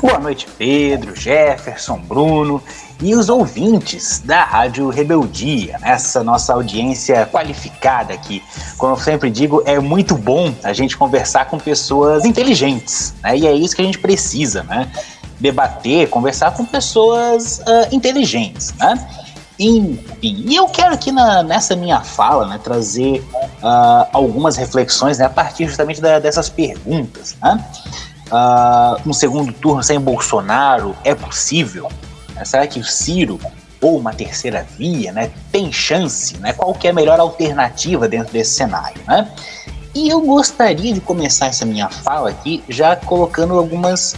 Boa noite, Pedro, Jefferson, Bruno e os ouvintes da Rádio Rebeldia, essa nossa audiência qualificada aqui. Como eu sempre digo, é muito bom a gente conversar com pessoas inteligentes, né? E é isso que a gente precisa, né? Debater, conversar com pessoas inteligentes, né? Enfim, e eu quero aqui nessa minha fala, né, trazer algumas reflexões, né, a partir justamente dessas perguntas, né? Um segundo turno sem Bolsonaro é possível? Será que o Ciro ou uma terceira via, né, tem chance? Né? Qual que é a melhor alternativa dentro desse cenário? Né? E eu gostaria de começar essa minha fala aqui já pontuando algumas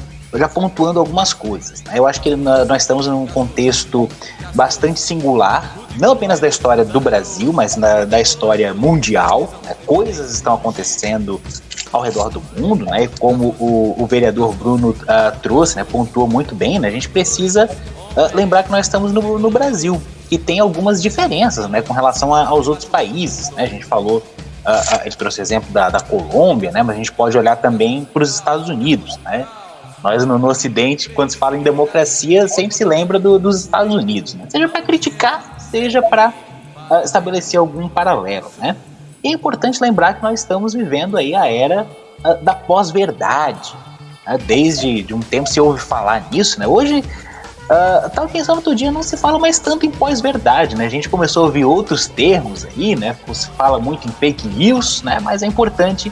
coisas. Né? Eu acho que nós estamos num contexto bastante singular, não apenas da história do Brasil, mas da história mundial. Né? Coisas estão acontecendo ao redor do mundo, né? Como o vereador Bruno trouxe, né? Pontuou muito bem, né? A gente precisa lembrar que nós estamos no Brasil e tem algumas diferenças, né? Com relação aos outros países, né? A gente falou, ele trouxe exemplo da Colômbia, né? Mas a gente pode olhar também para os Estados Unidos, né? Nós no Ocidente, quando se fala em democracia, sempre se lembra dos Estados Unidos, né? Seja para criticar, seja para estabelecer algum paralelo, né? E é importante lembrar que nós estamos vivendo aí a era da pós-verdade, né? Desde um tempo se ouve falar nisso, né? Hoje, tal questão outro dia, não se fala mais tanto em pós-verdade, né? A gente começou a ouvir outros termos aí, né? Se fala muito em fake news, né? Mas é importante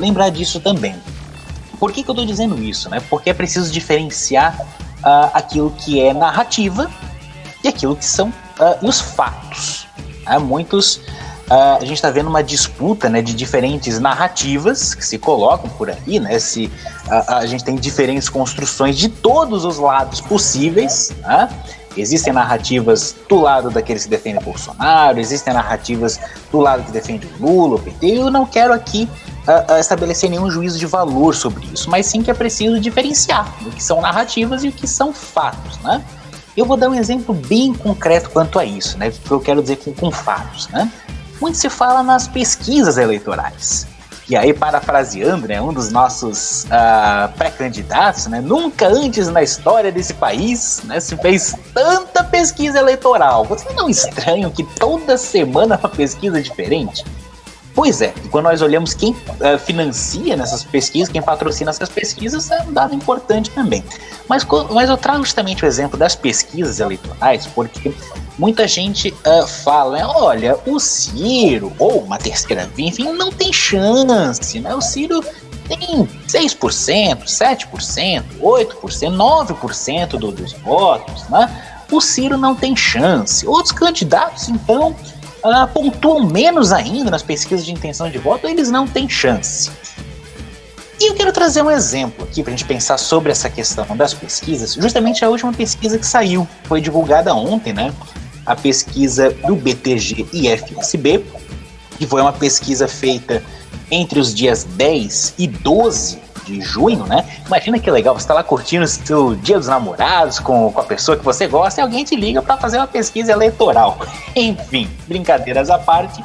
lembrar disso também. Por que eu estou dizendo isso, né? Porque é preciso diferenciar aquilo que é narrativa e aquilo que são os fatos. A gente está vendo uma disputa, né, de diferentes narrativas que se colocam por aí, né? A gente tem diferentes construções de todos os lados possíveis, né? Existem narrativas do lado daqueles que defendem Bolsonaro, existem narrativas do lado que defende o Lula, o PT. Eu não quero aqui estabelecer nenhum juízo de valor sobre isso, mas sim que é preciso diferenciar o que são narrativas e o que são fatos, né? Eu vou dar um exemplo bem concreto quanto a isso, né? O que eu quero dizer com fatos, né? Muito se fala nas pesquisas eleitorais. E aí, parafraseando, né, um dos nossos pré-candidatos, né, nunca antes na história desse país, né, se fez tanta pesquisa eleitoral. Você não estranha que toda semana é uma pesquisa diferente? Pois é, e quando nós olhamos quem financia nessas pesquisas, quem patrocina essas pesquisas, é um dado importante também. Mas eu trago justamente o exemplo das pesquisas eleitorais, porque muita gente fala, né, olha, o Ciro, ou uma terceira via, enfim, não tem chance, né? O Ciro tem 6%, 7%, 8%, 9% dos votos, né? O Ciro não tem chance. Outros candidatos, então, pontuam menos ainda nas pesquisas de intenção de voto, eles não têm chance. E eu quero trazer um exemplo aqui para a gente pensar sobre essa questão das pesquisas, justamente a última pesquisa que saiu, foi divulgada ontem, né? A pesquisa do BTG e FSB, que foi uma pesquisa feita entre os dias 10 e 12 de junho, né? Imagina que legal, você está lá curtindo o seu Dia dos Namorados com a pessoa que você gosta e alguém te liga para fazer uma pesquisa eleitoral. Enfim, brincadeiras à parte.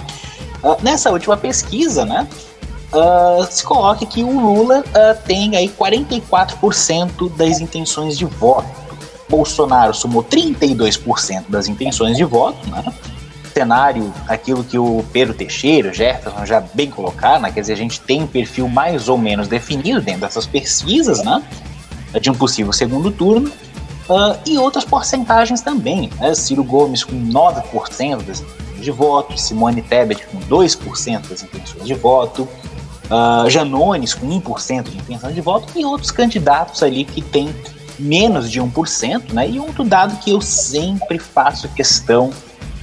Nessa última pesquisa, né? Se coloca que o Lula tem aí 44% das intenções de voto. Bolsonaro somou 32% das intenções de voto, né? Cenário, aquilo que o Pedro Teixeira, o Jefferson já bem colocaram, né? Quer dizer, a gente tem um perfil mais ou menos definido dentro dessas pesquisas, né? De um possível segundo turno, e outras porcentagens também, né? Ciro Gomes com 9% das intenções de voto, Simone Tebet com 2% das intenções de voto, Janones com 1% de intenção de voto, e outros candidatos ali que têm menos de 1%, né? E outro dado que eu sempre faço questão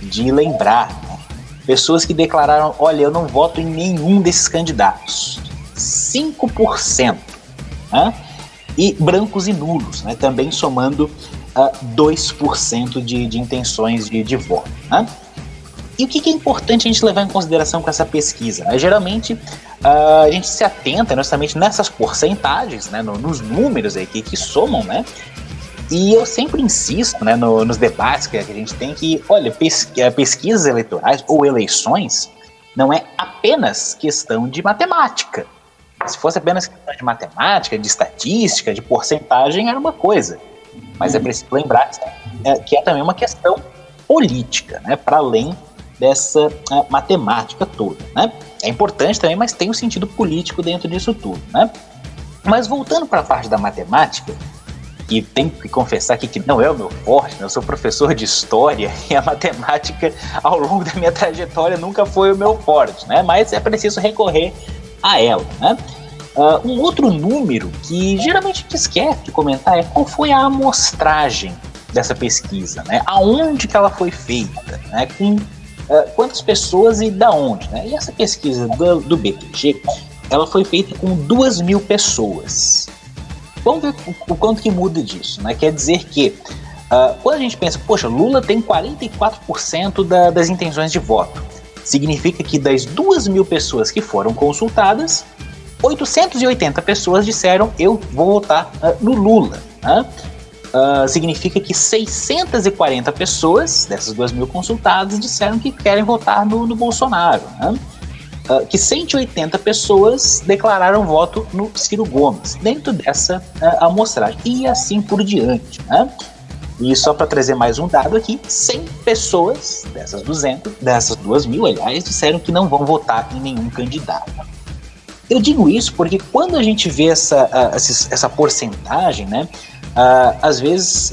de lembrar, né? Pessoas que declararam, olha, eu não voto em nenhum desses candidatos, 5%, né? E brancos e nulos, né? Também somando 2% de intenções de voto, né? E o que é importante a gente levar em consideração com essa pesquisa, né? Geralmente a gente se atenta justamente nessas porcentagens, né? Nos números aí que somam, né? E eu sempre insisto, né, nos debates que a gente tem que, olha, pesquisas eleitorais ou eleições não é apenas questão de matemática. Se fosse apenas questão de matemática, de estatística, de porcentagem, era uma coisa. Mas é preciso lembrar que é também uma questão política, né? Para além dessa matemática toda, né? É importante também, mas tem um sentido político dentro disso tudo, né? Mas voltando para a parte da matemática, e tenho que confessar aqui que não é o meu forte, né? Eu sou professor de história e a matemática ao longo da minha trajetória nunca foi o meu forte, né? Mas é preciso recorrer a ela, né? Um outro número que geralmente a gente esquece de comentar é qual foi a amostragem dessa pesquisa, né? Aonde que ela foi feita, né? Com quantas pessoas e da onde, né? E essa pesquisa do BTG, ela foi feita com 2.000 pessoas. Vamos ver o quanto que muda disso, né? Quer dizer que quando a gente pensa, poxa, Lula tem 44% das intenções de voto, significa que das 2.000 pessoas que foram consultadas, 880 pessoas disseram eu vou votar no Lula, né? Significa que 640 pessoas dessas 2.000 consultadas disseram que querem votar no Bolsonaro, né? Que 180 pessoas declararam voto no Ciro Gomes, dentro dessa amostragem, e assim por diante, né? E só para trazer mais um dado aqui, 100 pessoas dessas 2.000, aliás, disseram que não vão votar em nenhum candidato. Eu digo isso porque quando a gente vê essa porcentagem, né, às vezes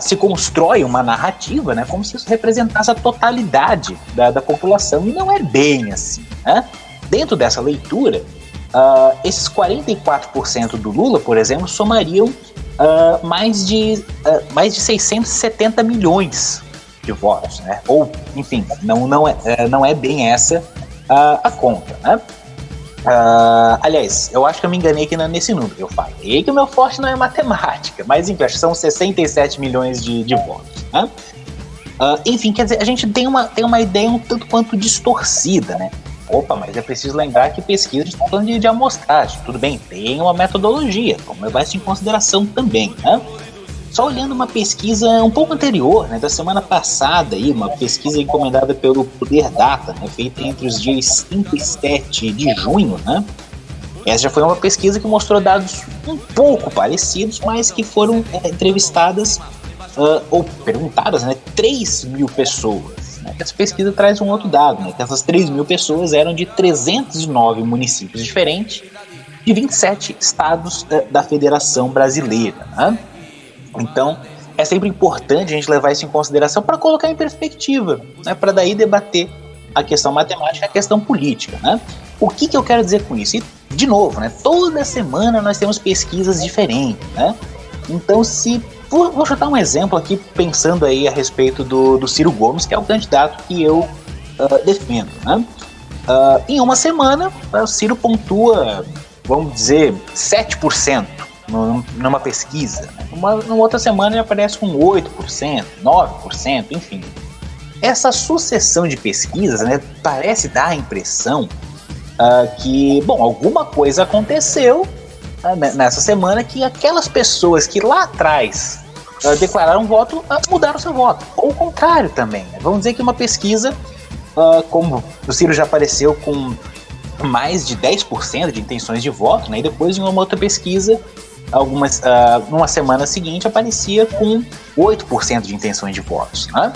se constrói uma narrativa, né, como se isso representasse a totalidade da população, e não é bem assim, né? Dentro dessa leitura, esses 44% do Lula, por exemplo, somariam mais de 670 milhões de votos, né? Ou, enfim, não é bem essa a conta, né? Aliás, eu acho que eu me enganei aqui nesse número. Eu falei que o meu forte não é matemática, mas enfim, acho que são 67 milhões de votos, né? Enfim, quer dizer, a gente tem uma ideia um tanto quanto distorcida, né? Opa, mas é preciso lembrar que pesquisa, a gente está falando de amostragem. Tudo bem, tem uma metodologia, vamos levar isso em consideração também, né? Só olhando uma pesquisa um pouco anterior, né, da semana passada, aí, uma pesquisa encomendada pelo Poder Data, né, feita entre os dias 5 e 7 de junho, né? Essa já foi uma pesquisa que mostrou dados um pouco parecidos, mas que foram entrevistadas ou perguntadas, né, 3.000 pessoas. Né? Essa pesquisa traz um outro dado, né, que essas 3.000 pessoas eram de 309 municípios diferentes, de 27 estados da Federação Brasileira, né? Então, é sempre importante a gente levar isso em consideração para colocar em perspectiva, né? Para daí debater a questão matemática e a questão política, né? O que eu quero dizer com isso? E, de novo, né? Toda semana nós temos pesquisas diferentes, né? Então, vou chutar um exemplo aqui, pensando aí a respeito do Ciro Gomes, que é o candidato que eu defendo, né? Em uma semana, o Ciro pontua, vamos dizer, 7%. Numa pesquisa, numa outra semana ele aparece com 8%, 9%, enfim. Essa sucessão de pesquisas, né, parece dar a impressão que, bom, alguma coisa aconteceu nessa semana que aquelas pessoas que lá atrás declararam voto mudaram seu voto, ou o contrário também, né? Vamos dizer que uma pesquisa, como o Ciro já apareceu com mais de 10% de intenções de voto, né, e depois em uma outra pesquisa numa semana seguinte aparecia com 8% de intenções de votos, né?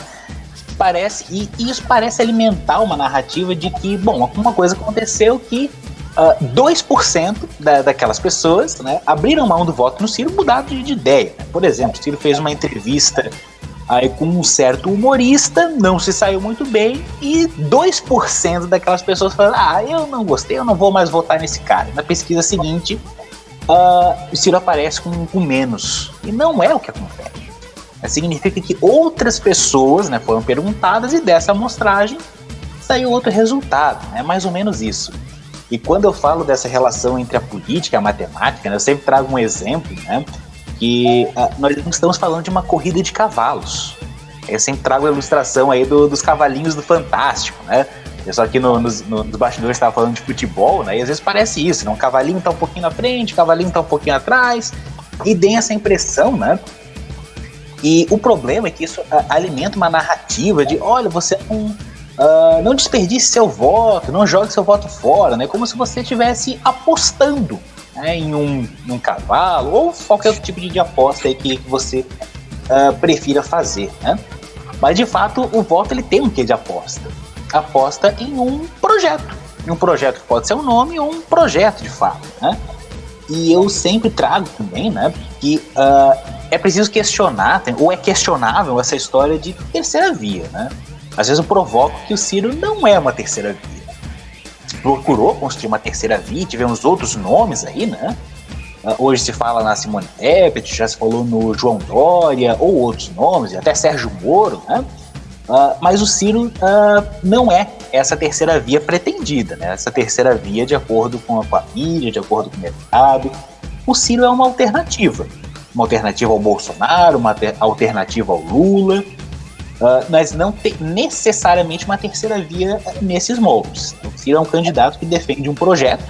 E isso parece alimentar uma narrativa de que, bom, alguma coisa aconteceu que 2% daquelas pessoas, né, abriram mão do voto no Ciro, mudaram de ideia. Por exemplo, o Ciro fez uma entrevista aí com um certo humorista, não se saiu muito bem, e 2% daquelas pessoas falaram: eu não gostei, eu não vou mais votar nesse cara. Na pesquisa seguinte, o Ciro aparece com menos. E não é o que acontece. Significa que outras pessoas, né, foram perguntadas e dessa amostragem saiu outro resultado. É mais ou menos isso. E quando eu falo dessa relação entre a política e a matemática, né, eu sempre trago um exemplo, né, que nós não estamos falando de uma corrida de cavalos. Eu sempre trago a ilustração aí dos cavalinhos do Fantástico, né? Eu só aqui nos bastidores estava falando de futebol, né? E às vezes parece isso, né? Um cavalinho está um pouquinho na frente, o cavalinho está um pouquinho atrás, e tem essa impressão, né? E o problema é que isso alimenta uma narrativa de, olha, você é não desperdice seu voto, não jogue seu voto fora, né? Como se você estivesse apostando, né, em um cavalo ou qualquer outro tipo de aposta aí que você prefira fazer, né? Mas de fato o voto ele tem um quê de aposta. Aposta em um projeto. Um projeto que pode ser um nome ou um projeto de fato, né? E eu sempre trago também, né, que é preciso questionar, ou é questionável essa história de terceira via, né? Às vezes eu provoco que o Ciro não é uma terceira via. Procurou construir uma terceira via, tivemos outros nomes aí, né? Hoje se fala na Simone Tebet, já se falou no João Dória, ou outros nomes, até Sérgio Moro, né? Mas o Ciro não é essa terceira via pretendida, né? Essa terceira via de acordo com a mídia, de acordo com o mercado. O Ciro é uma alternativa ao Bolsonaro, uma alternativa ao Lula, mas não tem necessariamente uma terceira via nesses moldes. O Ciro é um candidato que defende um projeto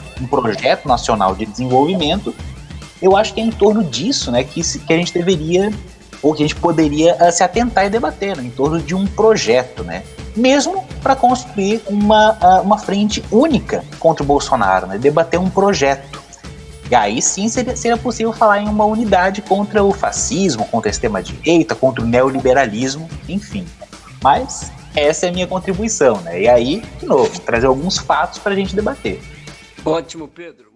nacional de desenvolvimento. Eu acho que é em torno disso, né, que a gente deveria, ou que a gente poderia se atentar e debater, né, em torno de um projeto, né, mesmo para construir uma frente única contra o Bolsonaro, né, debater um projeto. E aí sim seria possível falar em uma unidade contra o fascismo, contra a extrema-direita, contra o neoliberalismo, enfim. Mas essa é a minha contribuição, né? E aí, de novo, trazer alguns fatos para a gente debater. Ótimo, Pedro.